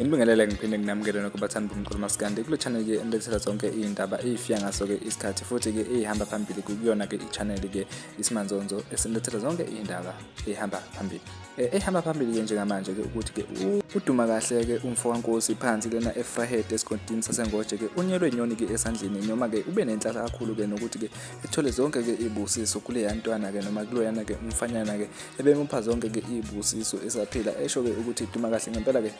Ngibingelele ngiphinde nginamukele nokubathanda bomculo maskandi kule channel ke endethela zonke izindaba ezifika ngaso ke isikhathi futhi ke ehamba phambili kuyona ke i-channel ke Esimanzonzo esendethela zonke izindaba ehamba phambili. Ehamba phambili ke njengamanje ke ukuthi ke uDumakahle ke umfokankosi phansi lena eFrahead esigodini sasengoje ke unyelwe inyoni ke esandleni noma ke ube nenhlaka kakhulu ke nokuthi ke ethole zonke ke ibusiso kule yantwana ke noma kuloyana ke umfanyana ke ebemupha zonke ke ibusiso esaphila esho ke ukuthi uDumakahle ngempela ke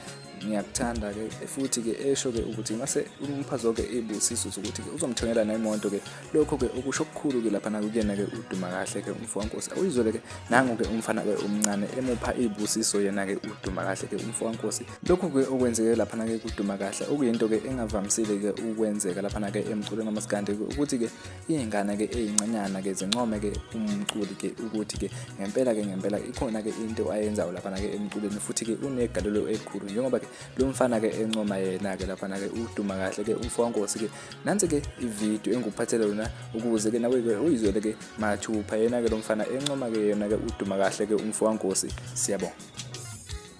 ngiyakuthanda ke futhi ke esho ke ukuthi mase umpha zonke ibusiso ukuthi ke uzomthengela nemoto ke lokho ke okusho okukhulu ke lapha na kuyena ke uDumakahle ke umfokankosi awuyizole ke nangu ke umfana ke omncane emupha ibusiso yena ke uDumakahle ke umfokankosi lokho ke okwenzeke lapha na ke uDumakahle okuyinto ke engavamisile ke ukwenzeka lapha na ke emculweni ngamaskandi ukuthi ke izingane ke ezincanyana ke zincome ke umculi ke ukuthi ke ngempela ikhona ke into ayenzayo lapha na ke emculweni futhi ke unegalelo elikhulu njengoba ke lo mfana ke encoma yena ke lapha na ke uDumakahle ke umfokankosi ke nansi ke ivideo engikuphathele yona ukuze ke nawe ke uyizwele ke mathupha yena ke lo mfana encoma ke yena ke uDumakahle ke umfokankosi siyabonga.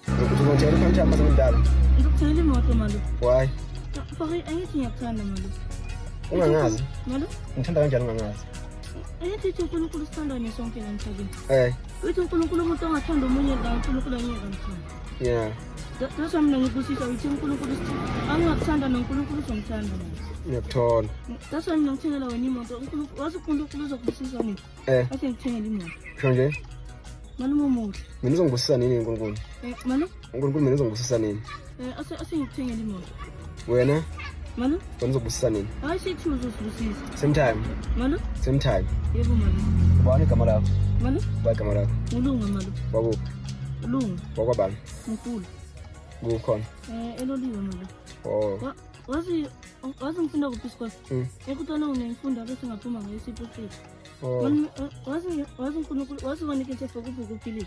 Uzongitshela kanjani mase ngidala? Ngikuthela imoto malo. Why? Futhi angithi ngiyakuthanda malo. Ungangazi? Malo? Ngithanda kanjani ungangazi? Angithi uNkulunkulu sithandane sonke la emhlabeni. Uthi uNkulunkulu umuntu ongathanda omunye la uNkulunkulu angeke amthande. Yeah. That's why mina ngibusisa uthi uNkulunkulu angakuthanda noNkulunkulu uzomthanda manje. Ngiyakuthola. That's why mina ngithengela wena imoto uNkulunkulu wazi uNkulunkulu uzokubusisa nini? Ase ngithengela imoto. Sho nje? Malo momuhle. Mina uzongibusisa nini uNkulunkulu? Malo? uNkulunkulu mina uzongibusisa nini? Ase ngithengela imoto. Wena? Malo? Wena uzobusisa nini? Hayi sithi uzosibusisa. Same time. Malo? Same time. Yebo malo. Ubani igama lakho? Malo? Ubani igama lakho? Ulunga malo. Wakuphi? Ulunga. Wakwabani? Mkhulu. Kukhona? Eloliwe malo. Oh. Wazi ngifunda kuphi isikole? Ekutona unengifunda bese ngaphuma ngayo isipotlet. Oh. Wazi uNkulunkulu wazi ubona into efokuvuka uphilile.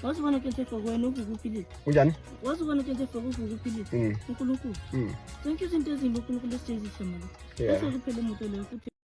Wazi ubona into efokuwena uvuka uphilile. Unjani? Wazi ubona into efokuvuka uphilile. uNkulunkulu. Zonke izinto ezimbi uNkulunkulu esizisa malo. Bese kuphela imoto leyo futhi